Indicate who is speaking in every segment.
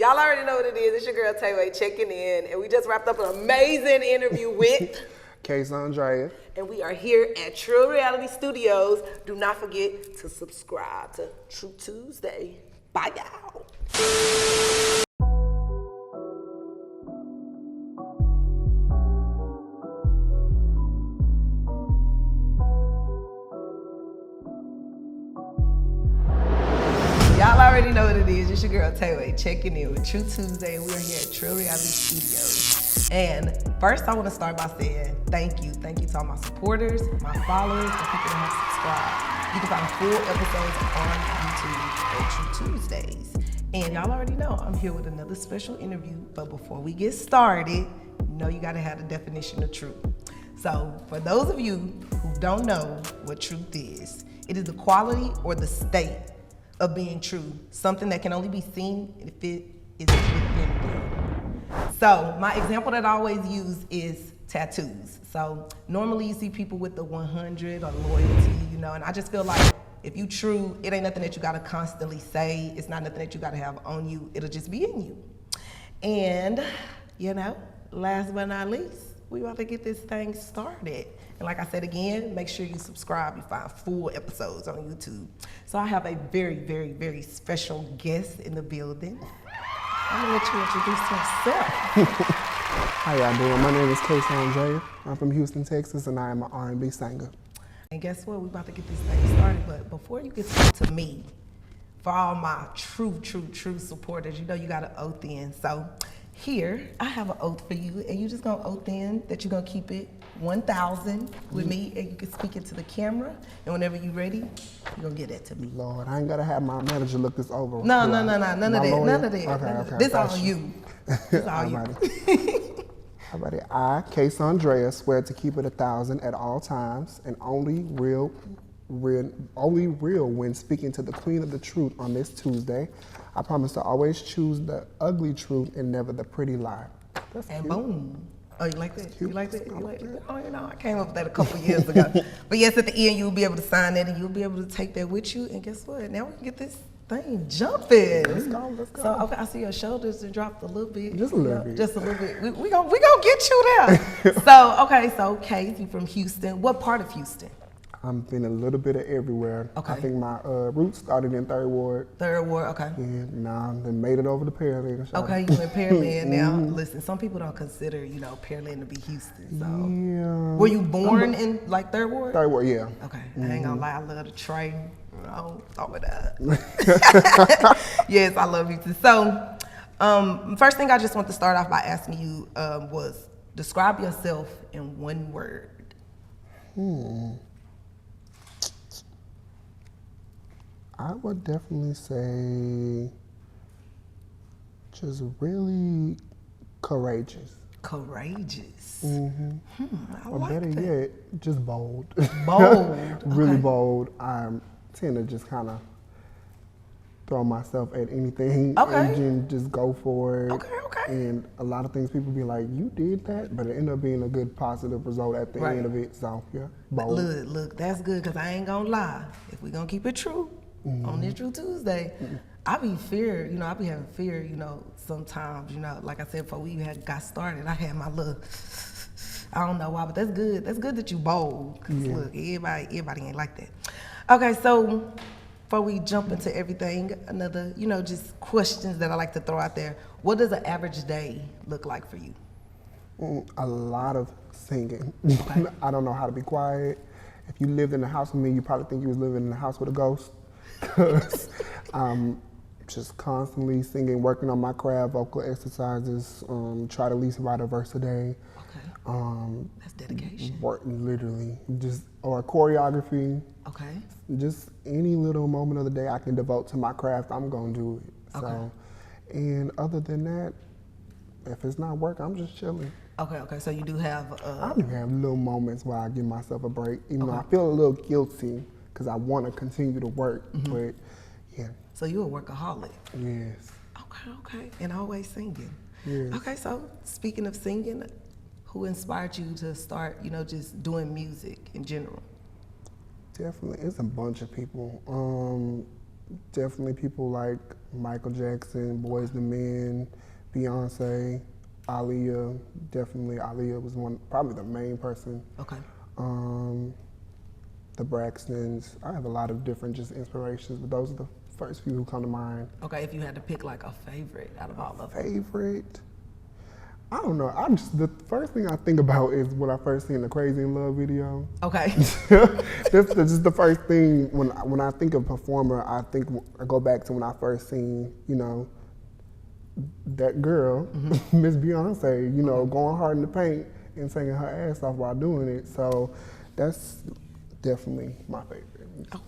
Speaker 1: Y'all already know what it is. It's your girl Tayway checking in, and we just wrapped up an amazing interview with
Speaker 2: Kace, Andrea.
Speaker 1: And we are here at Trill Reality Studios. Do not forget to subscribe to True Tuesday. Bye, y'all. Y'all already know what it is. It's your girl Tayway checking in with True Tuesday, and we're here at Trill Reality Studios. And first, I want to start by saying thank you. Thank you to all my supporters, my followers, and people that have subscribed. You can find full episodes on YouTube at True Tuesdays. And y'all already know I'm here with another special interview. But before we get started, you know you got to have the definition of truth. So for those of you who don't know what truth is, it is the quality or the state of being true, something that can only be seen if it is within them. So my example that I always use is tattoos. So normally you see people with the 100 or loyalty, you know, and I just feel like if you true, it ain't nothing that you gotta constantly say. It's not nothing that you gotta have on you. It'll just be in you. And, you know, last but not least, we about to get this thing started. And like I said again, make sure you subscribe. You find full episodes on YouTube. So I have a very, very, very special guest in the building. I'm gonna let you introduce yourself.
Speaker 2: How y'all doing? My name is Kace Andrea. I'm from Houston, Texas, and I am an R&B singer.
Speaker 1: And guess what? We're about to get this thing started. But before you get to me, for all my true supporters, you know you got an oath in. So here, I have an oath for you, and you just gonna oath in that you're gonna keep it 1,000 with me, and you can speak into the camera, and whenever you're ready, you're gonna get that to me.
Speaker 2: Lord, I ain't gotta have my manager look this over.
Speaker 1: No, none of that.
Speaker 2: Okay,
Speaker 1: This all you. This all you.
Speaker 2: How about it? I, Kace Andrea, swear to keep it 1,000 at all times, and only real when speaking to the queen of the truth on this Tuesday. I promise to always choose the ugly truth and never the pretty lie. That's
Speaker 1: and
Speaker 2: cute.
Speaker 1: Boom. Oh, you like that?
Speaker 2: Cute.
Speaker 1: You like that? You like that? Oh, you know, I came up with that a couple years ago. But yes, at the end, you'll be able to sign that, and you'll be able to take that with you. And guess what? Now we can get this thing jumping.
Speaker 2: Let's go.
Speaker 1: So, okay, I see your shoulders have dropped a little bit.
Speaker 2: Just a little bit.
Speaker 1: Just a little bit. We gonna get you there. So Kace, you from Houston. What part of Houston?
Speaker 2: I've been a little bit of everywhere.
Speaker 1: Okay.
Speaker 2: I think my roots started in 3rd Ward.
Speaker 1: 3rd Ward, okay.
Speaker 2: And now they made it over to Pearland.
Speaker 1: Okay, you in Pearland now. Listen, some people don't consider, you know, Pearland to be Houston. So,
Speaker 2: yeah.
Speaker 1: Were you born in like 3rd Ward?
Speaker 2: 3rd Ward, yeah.
Speaker 1: Okay, I ain't gonna lie, I love the train. I don't thought of that. Yes, I love Houston. So, first thing I just want to start off by asking you was describe yourself in one word.
Speaker 2: I would definitely say just really courageous.
Speaker 1: Courageous.
Speaker 2: Mm-hmm.
Speaker 1: I
Speaker 2: or
Speaker 1: like
Speaker 2: better
Speaker 1: that.
Speaker 2: yet, just bold.
Speaker 1: Bold.
Speaker 2: Really
Speaker 1: Okay.
Speaker 2: bold. I tend to just kind of throw myself at anything
Speaker 1: Okay.
Speaker 2: and just go for it.
Speaker 1: Okay.
Speaker 2: And a lot of things people be like, you did that? But it ended up being a good positive result at the
Speaker 1: Right.
Speaker 2: end of it. So, yeah,
Speaker 1: But
Speaker 2: bold.
Speaker 1: look, that's good, because I ain't gonna lie. If we gonna keep it true on this True Tuesday, I be having fear, you know, sometimes, you know, like I said, before we got started, I had my little, I don't know why, but that's good. That's good that you bold, because look, everybody ain't like that. Okay, so before we jump into everything, another, you know, just questions that I like to throw out there. What does an average day look like for you?
Speaker 2: A lot of singing.
Speaker 1: Okay.
Speaker 2: I don't know how to be quiet. If you lived in the house with me, you probably think you was living in the house with a ghost. Because I'm just constantly singing, working on my craft, vocal exercises, try to at least write a verse a day.
Speaker 1: Okay. That's dedication.
Speaker 2: Literally, or choreography.
Speaker 1: Okay.
Speaker 2: Just any little moment of the day I can devote to my craft, I'm gonna do it.
Speaker 1: Okay.
Speaker 2: So, and other than that, if it's not work, I'm just chilling.
Speaker 1: Okay. So you do have.
Speaker 2: I do have little moments where I give myself a break. Even though
Speaker 1: Okay.
Speaker 2: I feel a little guilty because I want to continue to work, but yeah.
Speaker 1: So you a workaholic.
Speaker 2: Yes.
Speaker 1: Okay. And always singing.
Speaker 2: Yes.
Speaker 1: Okay. So speaking of singing, who inspired you to start, you know, just doing music in general?
Speaker 2: Definitely, it's a bunch of people. Definitely people like Michael Jackson, Boyz II Men, Beyonce, Aaliyah. Definitely Aaliyah was probably the main person.
Speaker 1: Okay.
Speaker 2: The Braxtons. I have a lot of different just inspirations, but those are the first few who come to mind.
Speaker 1: Okay, if you had to pick like a favorite out of all of them.
Speaker 2: Favorite? I don't know. The first thing I think about is when I first seen the Crazy in Love video.
Speaker 1: Okay.
Speaker 2: That's just the first thing when I think of performer. I go back to when I first seen that girl, Miss Beyonce, going hard in the paint and singing her ass off while doing it. So that's definitely my favorite.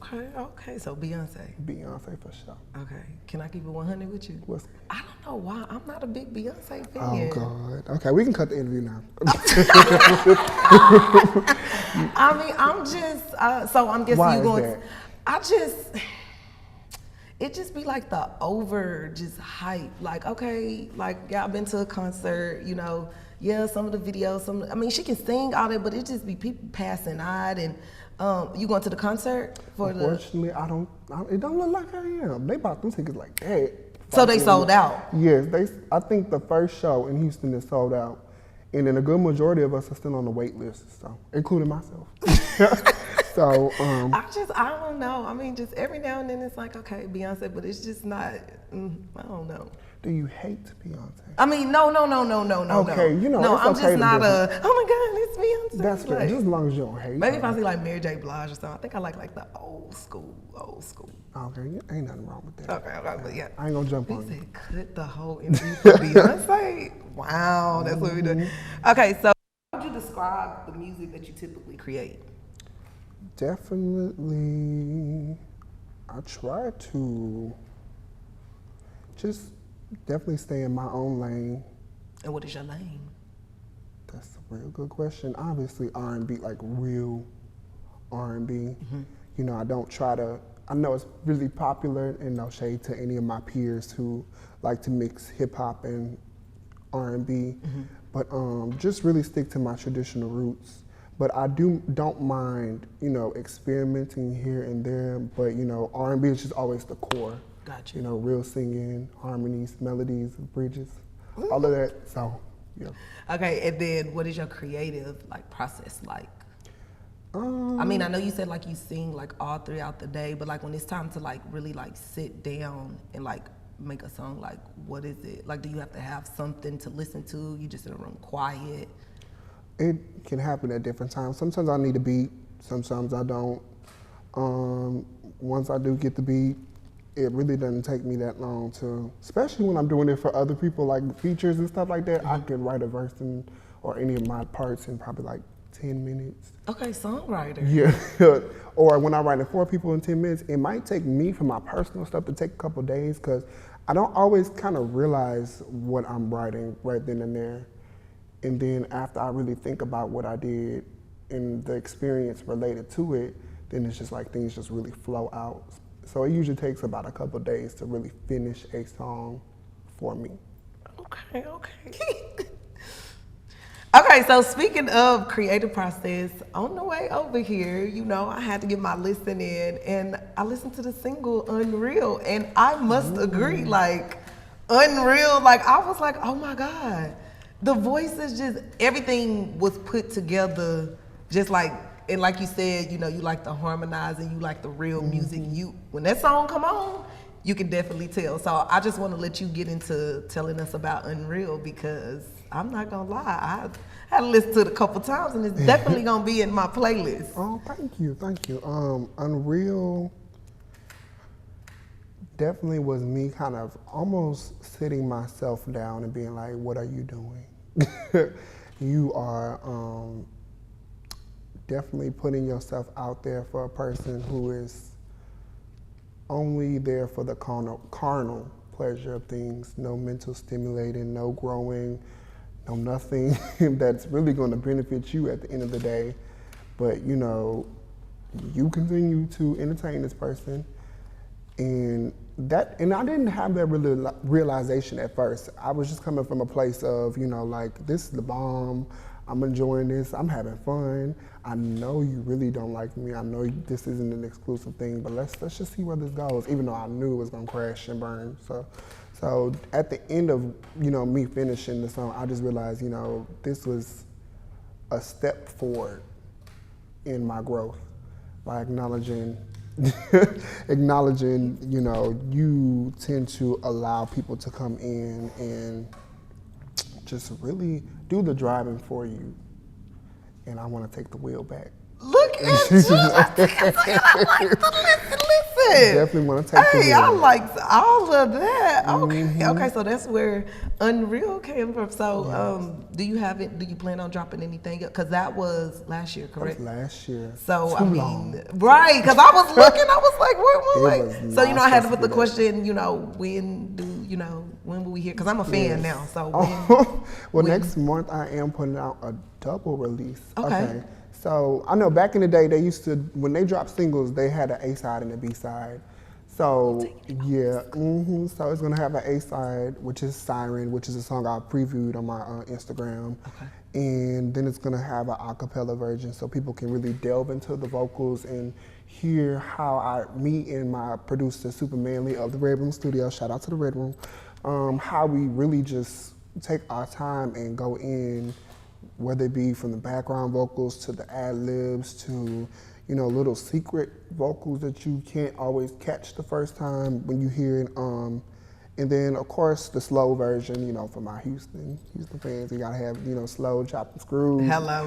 Speaker 1: Okay. So Beyonce.
Speaker 2: Beyonce for sure.
Speaker 1: Okay. Can I keep it 100 with you? I don't know why. I'm not a big Beyonce fan.
Speaker 2: Oh, God. Okay, we can cut the interview now.
Speaker 1: I mean, I'm just, so I'm guessing
Speaker 2: Why
Speaker 1: you
Speaker 2: is
Speaker 1: going,
Speaker 2: that?
Speaker 1: it just be like the over just hype. Like, okay, like, yeah, I've been to a concert, yeah, some of the videos, I mean, she can sing all that, but it just be people passing out and, you going to the concert for
Speaker 2: Unfortunately, it don't look like I am. They bought them tickets like that.
Speaker 1: So they sold out?
Speaker 2: Yes, I think the first show in Houston is sold out. And then a good majority of us are still on the wait list, so, including myself. So,
Speaker 1: I don't know. I mean, just every now and then it's like, okay, Beyonce, but it's just not, I don't know.
Speaker 2: Do you hate Beyonce?
Speaker 1: I mean, no.
Speaker 2: Okay,
Speaker 1: no,
Speaker 2: it's
Speaker 1: I'm
Speaker 2: okay
Speaker 1: just not
Speaker 2: to
Speaker 1: oh my God, it's Beyonce.
Speaker 2: That's fair, just as long as you don't hate.
Speaker 1: Maybe if I see like Mary J. Blige or something, I think I like the old school.
Speaker 2: Okay, ain't nothing wrong with that.
Speaker 1: Okay, but yeah.
Speaker 2: I ain't gonna jump on
Speaker 1: He
Speaker 2: you.
Speaker 1: said, cut the whole interview for Beyonce. Wow, that's what we do. Okay, so how would you describe the music that you typically create?
Speaker 2: Definitely, I try to just definitely stay in my own lane.
Speaker 1: And what is your lane?
Speaker 2: That's a real good question. Obviously R&B, like real R&B. I don't try to, I know it's really popular and no shade to any of my peers who like to mix hip hop and R&B, but just really stick to my traditional roots. But I don't mind, experimenting here and there, but R&B is just always the core.
Speaker 1: Gotcha.
Speaker 2: Real singing, harmonies, melodies, bridges, all of that, so, yeah.
Speaker 1: Okay, and then what is your creative process like? I mean, I know you said you sing all throughout the day, but when it's time to really sit down and make a song, what is it? Do you have to have something to listen to? You just in a room quiet?
Speaker 2: It can happen at different times. Sometimes I need a beat, sometimes I don't. Once I do get the beat, it really doesn't take me that long to, especially when I'm doing it for other people, like features and stuff like that, I can write a verse or any of my parts in probably 10 minutes.
Speaker 1: Okay, songwriter.
Speaker 2: Yeah, or when I write it for people in 10 minutes, it might take me for my personal stuff to take a couple days because I don't always kind of realize what I'm writing right then and there. And then after I really think about what I did and the experience related to it, then it's just things just really flow out. So it usually takes about a couple of days to really finish a song for me.
Speaker 1: Okay. Okay, so speaking of creative process, on the way over here, I had to get my listen in, and I listened to the single Unreal, and I must agree, Unreal, I was like, oh my God. The voices, just everything was put together, just and like you said, you like the harmonizing, you like the real music. When that song come on, you can definitely tell. So I just want to let you get into telling us about Unreal because I'm not gonna lie, I had to listen to it a couple times and it's definitely gonna be in my playlist.
Speaker 2: Oh, thank you. Unreal definitely was me kind of almost sitting myself down and being like, what are you doing? You are definitely putting yourself out there for a person who is only there for the carnal pleasure of things, no mental stimulating, no growing, no nothing that's really going to benefit you at the end of the day. But you continue to entertain this person, and I didn't have that realization at first. I was just coming from a place of, this is the bomb. I'm enjoying this. I'm having fun. I know you really don't like me. I know this isn't an exclusive thing, but let's just see where this goes. Even though I knew it was gonna crash and burn. So at the end of me finishing the song, I just realized this was a step forward in my growth by acknowledging you tend to allow people to come in and just really do the driving for you, and I want to take the wheel back.
Speaker 1: Look at you! Listen.
Speaker 2: Definitely want to take the wheel.
Speaker 1: Hey, I like all of that. Okay, okay. So that's where Unreal came from. So, do you have it? Do you plan on dropping anything? Because that was last year, correct?
Speaker 2: That was last year.
Speaker 1: So
Speaker 2: Too long.
Speaker 1: right? Because I was looking, I was like, what? So I had to put the
Speaker 2: that.
Speaker 1: question. When will we hear? Because I'm a fan now. So
Speaker 2: next month I am putting out a double release.
Speaker 1: Okay.
Speaker 2: So I know back in the day they used to, when they dropped singles, they had an A side and a B side. So yeah, so it's gonna have an A side, which is Siren, which is a song I previewed on my Instagram.
Speaker 1: Okay.
Speaker 2: And then it's gonna have an a cappella version, so people can really delve into the vocals and hear how me and my producer Super Manly of the Red Room Studio, shout out to the Red Room, how we really just take our time and go in, whether it be from the background vocals to the ad-libs to little secret vocals that you can't always catch the first time when you hear it. And then of course the slow version, for my Houston fans, you gotta have, slow, chop and screw.
Speaker 1: Hello.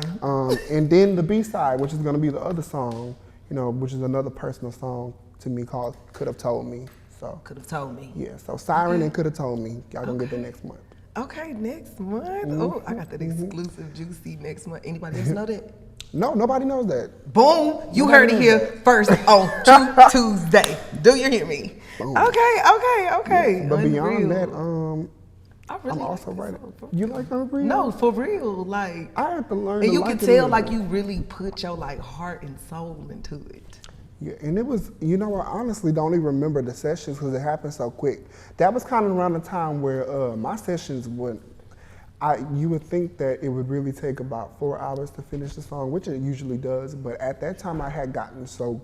Speaker 2: And then the B-side, which is gonna be the other song, which is another personal song to me called Could Have Told Me. So
Speaker 1: Could Have Told Me.
Speaker 2: Yeah, so Siren and Could Have Told Me. Y'all gonna get that next month.
Speaker 1: Okay, next month. Oh, I got that exclusive juicy next month. Anybody else know that?
Speaker 2: No, nobody knows that.
Speaker 1: Boom! You heard it here first on Tuesday. Do you hear me?
Speaker 2: Boom.
Speaker 1: Okay.
Speaker 2: But beyond
Speaker 1: Unreal.
Speaker 2: that,
Speaker 1: I really
Speaker 2: I'm also
Speaker 1: like
Speaker 2: writing. You like Unreal?
Speaker 1: No, for real. Like
Speaker 2: I have to learn.
Speaker 1: and
Speaker 2: to
Speaker 1: you
Speaker 2: like
Speaker 1: can
Speaker 2: it a
Speaker 1: tell
Speaker 2: little
Speaker 1: like
Speaker 2: bit.
Speaker 1: you really put your heart and soul into it.
Speaker 2: Yeah, and it was, I honestly don't even remember the sessions because it happened so quick. That was kind of around the time where my sessions you would think that it would really take about 4 hours to finish the song, which it usually does, but at that time I had gotten so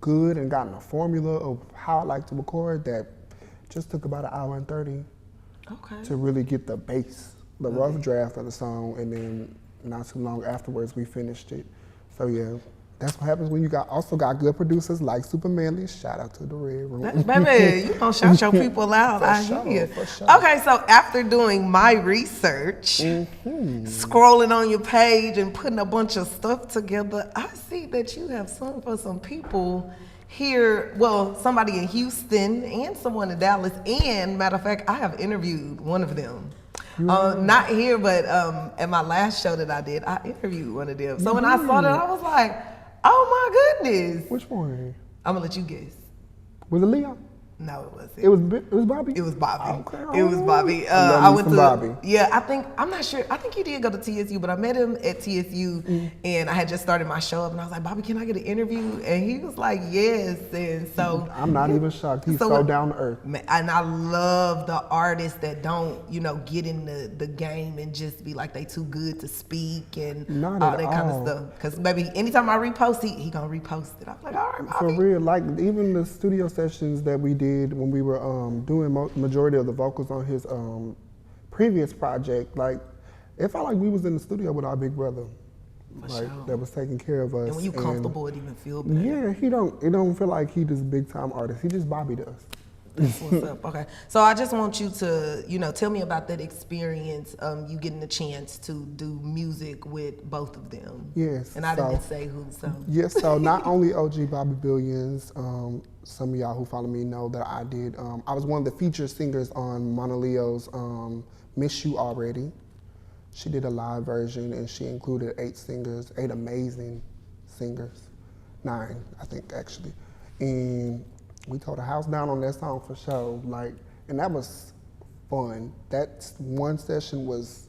Speaker 2: good and gotten a formula of how I like to record that just took about 1 hour and 30 to really get the bass, the rough draft of the song, and then not too long afterwards we finished it. So yeah. That's what happens when you also got good producers like Super Manly. Shout out to the Red Room.
Speaker 1: Baby, you gonna shout your people out. I hear.
Speaker 2: For sure.
Speaker 1: Okay, so after doing my research, scrolling on your page and putting a bunch of stuff together, I see that you have sung for some people here. Well, somebody in Houston and someone in Dallas. And matter of fact, I have interviewed one of them. Not here, but at my last show that I did, I interviewed one of them. So when I saw that, I was like, oh my goodness.
Speaker 2: Which one?
Speaker 1: I'm gonna let you guess.
Speaker 2: Was it Leon?
Speaker 1: No, it wasn't.
Speaker 2: It was Bobby?
Speaker 1: It was Bobby.
Speaker 2: Okay.
Speaker 1: It was Bobby.
Speaker 2: I went to Bobby.
Speaker 1: Yeah, I'm not sure. I think he did go to TSU, but I met him at TSU and I had just started my show up and I was like, Bobby, can I get an interview? And he was like, yes. And so
Speaker 2: I'm not even shocked. He's so down to earth.
Speaker 1: And I love the artists that don't, get in the game and just be like they too good to speak and
Speaker 2: not
Speaker 1: all
Speaker 2: at
Speaker 1: that kind of
Speaker 2: all.
Speaker 1: stuff. Because maybe anytime I repost, he gonna repost it. I'm like, all right, Bobby.
Speaker 2: For real, like even the studio sessions that we did when we were doing majority of the vocals on his previous project, like it felt like we was in the studio with our big brother, that was taking care of us.
Speaker 1: And when you comfortable, it even feel better.
Speaker 2: Yeah, it don't feel like he this big time artist. He just Bobby does.
Speaker 1: That's what's up. Okay, so I just want you to, tell me about that experience. You getting the chance to do music with both of them.
Speaker 2: Yes.
Speaker 1: And I didn't say who. So.
Speaker 2: Yes. So not only OG Bobby Billions. Some of y'all who follow me know that I did. I was one of the featured singers on Monaleo's "Miss You Already." She did a live version, and she included 8 amazing singers, 9, I think actually, and we tore the house down on that song for sure. And that was fun. That one session was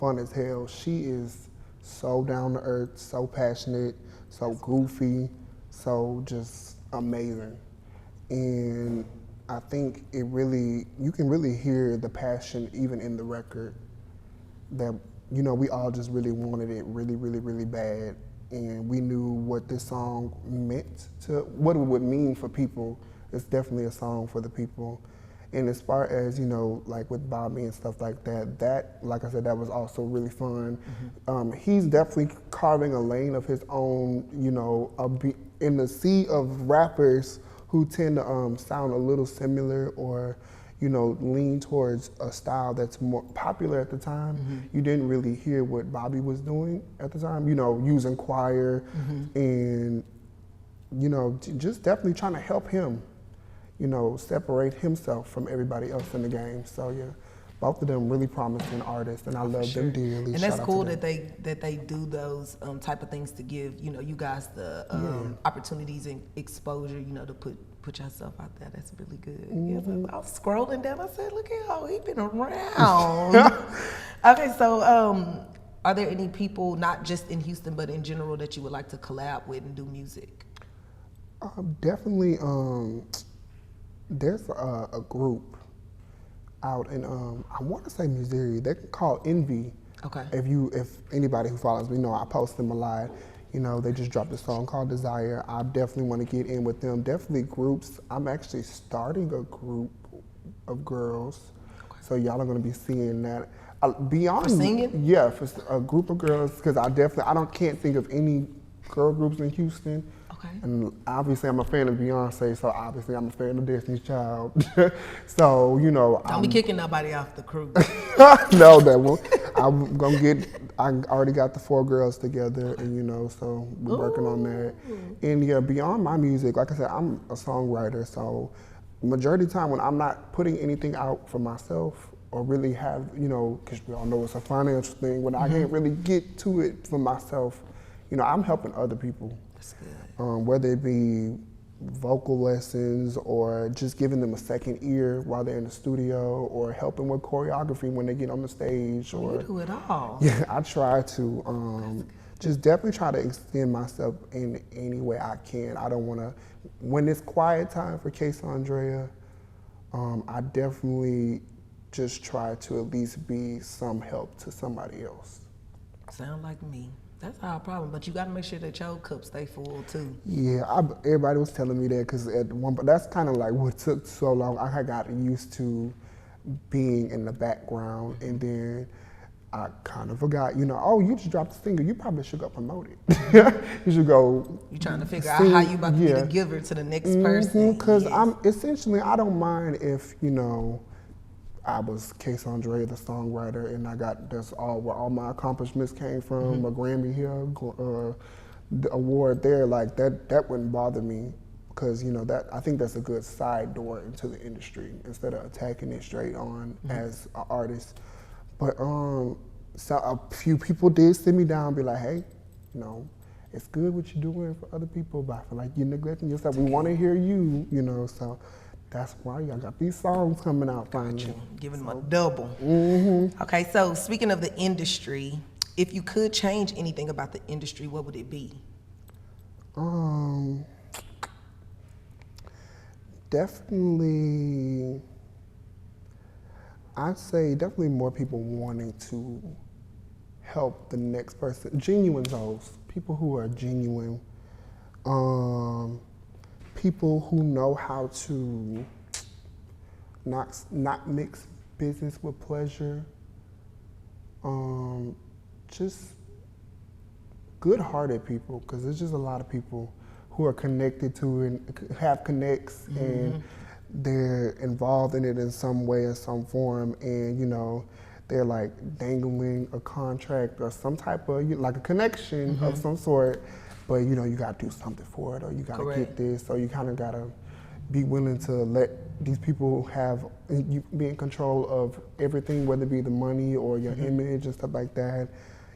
Speaker 2: fun as hell. She is so down to earth, so passionate, so goofy, so just amazing. And I think you can really hear the passion even in the record that you know, we all just really wanted it really, really, really bad. And we knew what this song meant what it would mean for people. It's definitely a song for the people. And as far as, you know, like with Bobby and stuff like that, like I said, that was also really fun. He's definitely carving a lane of his own, you know, in the sea of rappers who tend to sound a little similar or, you know, lean towards a style that's more popular at the time. You didn't really hear what Bobby was doing at the time, you know, using choir and, you know, just definitely trying to help him, you know, separate himself from everybody else in the game. So yeah, both of them really promising artists, and I love them dearly.
Speaker 1: And that's cool that they do those type of things to give, you know, you guys the opportunities and exposure, you know, to put yourself out there. That's really good. Yeah, but I was scrolling down. I said, look at how he been around. Okay, so are there any people, not just in Houston, but in general, that you would like to collab with and do music?
Speaker 2: Definitely. There's a group out in I want to say Missouri. They're called Envy.
Speaker 1: Okay.
Speaker 2: If anybody who follows me know, I post them a lot. You know, they just dropped a song called Desire. I definitely want to get in with them. Definitely groups. I'm actually starting a group of girls. Okay. So y'all are going to be seeing that. Beyond
Speaker 1: for singing?
Speaker 2: Yeah, for a group of girls, because can't think of any girl groups in Houston.
Speaker 1: Okay.
Speaker 2: And obviously I'm a fan of Beyonce, so obviously I'm a fan of Destiny's Child. So, you know.
Speaker 1: Don't be kicking nobody off the crew.
Speaker 2: No, that won't. I already got the 4 girls together, and you know, so we're working on that. And yeah, beyond my music, like I said, I'm a songwriter, so majority of the time when I'm not putting anything out for myself or really have, you know, because we all know it's a financial thing, when I can't really get to it for myself, you know, I'm helping other people.
Speaker 1: That's good.
Speaker 2: Whether it be vocal lessons or just giving them a second ear while they're in the studio or helping with choreography when they get on the stage.
Speaker 1: Or you do it all.
Speaker 2: Yeah, I try to just definitely try to extend myself in any way I can. I don't want to, when it's quiet time for Kace Andrea, I definitely just try to at least be some help to somebody else.
Speaker 1: Sound like me. That's our problem, but you got to make sure that your cup stay full too.
Speaker 2: Yeah, everybody was telling me that because at one point, that's kind of like what took so long. I had gotten used to being in the background, and then I kind of forgot, you know, oh, you just dropped a single, you probably should go promote it. You should go.
Speaker 1: You trying to figure out how you about to be the giver to the next person.
Speaker 2: Because I don't mind if, you know, I was Kace Andrea, the songwriter, and that's all where all my accomplishments came from. A Grammy here, the award there, like that wouldn't bother me, because you know I think that's a good side door into the industry instead of attacking it straight on as an artist. But so a few people did sit me down and be like, hey, you know, it's good what you're doing for other people, but I feel like you're neglecting yourself. We want to hear you, you know, so. That's why y'all got these songs coming out finally.
Speaker 1: Giving them a double. Okay, so speaking of the industry, if you could change anything about the industry, what would it be?
Speaker 2: Definitely, I'd say definitely more people wanting to help the next person. Genuine souls, people who are genuine. People who know how to not mix business with pleasure. Just good-hearted people, because there's just a lot of people who are connected to it, and have connects, and they're involved in it in some way or some form, and you know, they're like dangling a contract or some type of, like a connection of some sort. But you know, you gotta do something for it, or you gotta get this, or you kind of gotta be willing to let these people you be in control of everything, whether it be the money or your image and stuff like that.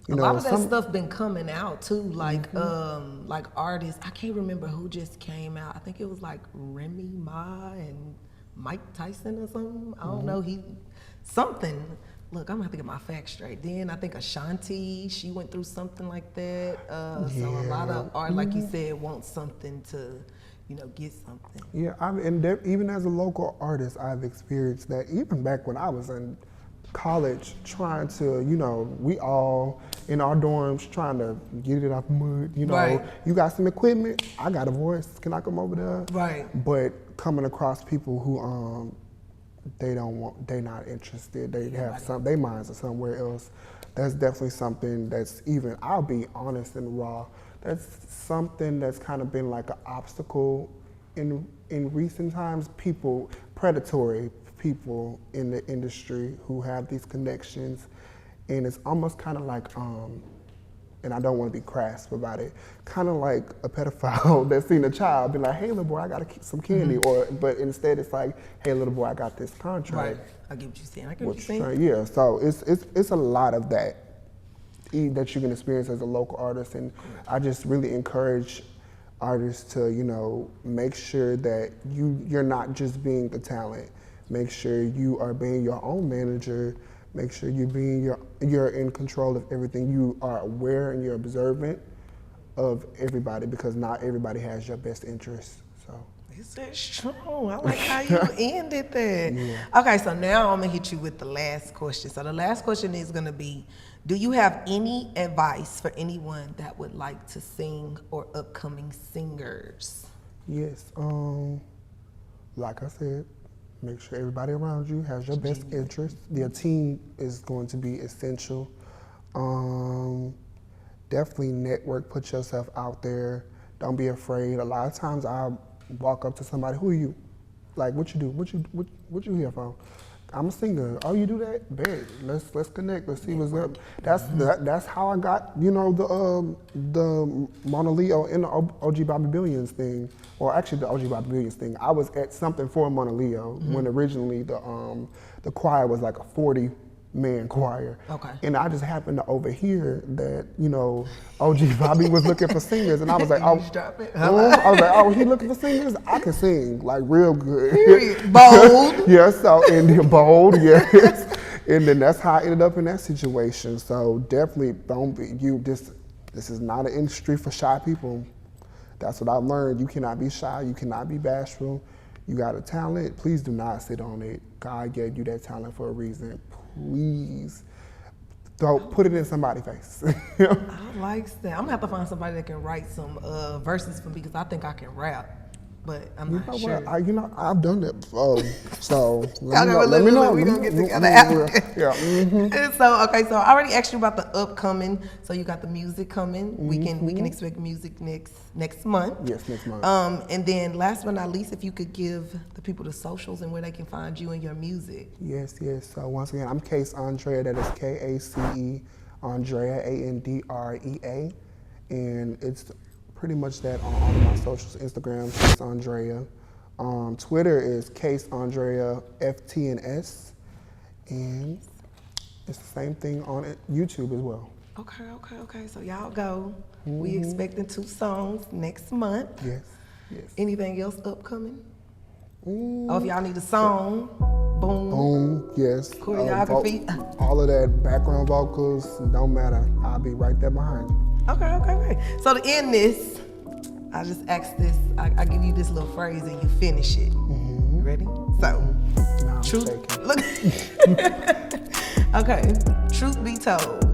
Speaker 2: You know,
Speaker 1: a lot of that stuff been coming out too, like artists. I can't remember who just came out. I think it was like Remy Ma and Mike Tyson or something. I don't know. Something. Look, I'm gonna have to get my facts straight. Then I think Ashanti, she went through something like that. So a lot of art, like you said, want something to, you know, get something.
Speaker 2: Yeah, even as a local artist, I've experienced that. Even back when I was in college trying to, you know, we all in our dorms trying to get it off the mud, you know.
Speaker 1: Right.
Speaker 2: You got some equipment, I got a voice, can I come over there?
Speaker 1: Right.
Speaker 2: But coming across people who they not interested, they have their minds are somewhere else. That's definitely something that's even, I'll be honest and raw, that's something that's kind of been like an obstacle in recent times. Predatory people in the industry who have these connections, and it's almost kind of like, and I don't want to be crass about it, kind of like a pedophile that's seen a child be like, hey little boy, I got some candy, but instead it's like, hey little boy, I got this contract.
Speaker 1: Right. I get what you're saying. I get what you're saying.
Speaker 2: Yeah, so it's a lot of that that you can experience as a local artist, and I just really encourage artists to, you know, make sure that you're not just being the talent. Make sure you are being your own manager. Make sure you're in control of everything. You are aware and you're observant of everybody, because not everybody has your best interests. So.
Speaker 1: This is strong. I like how you ended that.
Speaker 2: Yeah.
Speaker 1: Okay, so now I'm gonna hit you with the last question. So the last question is gonna be, do you have any advice for anyone that would like to sing or upcoming singers?
Speaker 2: Yes, like I said, make sure everybody around you has your best interest. Your team is going to be essential. Definitely network, put yourself out there. Don't be afraid. A lot of times I walk up to somebody, who are you? Like, what you do? What you here for? I'm a singer. Oh, you do that? Bet. Let's connect. Let's see what's up. That's how I got, you know, the Monaleo and the OG Bobby Billions thing, or actually the OG Bobby Billions thing. I was at something for Monaleo when originally the choir was like a 40-man choir.
Speaker 1: Okay.
Speaker 2: And I just happened to overhear that, you know, OG Bobby was looking for singers, and I was like, oh, he looking for singers? I can sing like real good.
Speaker 1: Period. Bold.
Speaker 2: Yeah, so and bold, yes. And then that's how I ended up in that situation. So definitely don't be this is not an industry for shy people. That's what I've learned. You cannot be shy, you cannot be bashful. You got a talent, please do not sit on it. God gave you that talent for a reason. Please don't put it in somebody's face.
Speaker 1: I like that. I'm gonna have to find somebody that can write some verses for me, because I think I can rap, but I'm not sure.
Speaker 2: I've done that before. So
Speaker 1: let me know. We're gonna get together after.
Speaker 2: Yeah. Mm-hmm.
Speaker 1: So okay, so I already asked you about the upcoming. So you got the music coming. We can expect music next month.
Speaker 2: Yes, next month.
Speaker 1: And then last but not least, if you could give the people the socials and where they can find you and your music.
Speaker 2: Yes. So once again, I'm Kace Andrea. That is Kace Andrea, Andrea, and it's pretty much that on all of my socials. Instagram, Kace Andrea. Twitter is Kace Andrea FTNS, and it's the same thing on YouTube as well.
Speaker 1: Okay. So y'all go. We expecting 2 songs next month.
Speaker 2: Yes.
Speaker 1: Anything else upcoming? Oh, if y'all need a song, boom.
Speaker 2: Yes.
Speaker 1: Choreography.
Speaker 2: All of that, background vocals, don't matter. I'll be right there behind you.
Speaker 1: Okay. So to end this, I just ask this. I give you this little phrase and you finish it. You ready? So, look. Okay. Truth be told.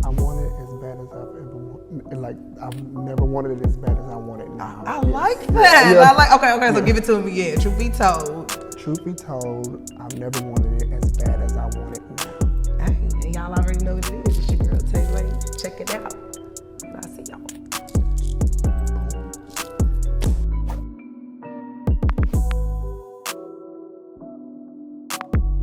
Speaker 2: I want it as bad as I've ever wanted. Like, I've never wanted it as bad as I want it now.
Speaker 1: I like that. Yeah. I like. Okay. So give it to me. Yeah. Truth be told.
Speaker 2: Truth be told, I've never wanted it as bad as I want it now.
Speaker 1: Hey, and y'all already know what it is. It's your girl Taylor. Check it out.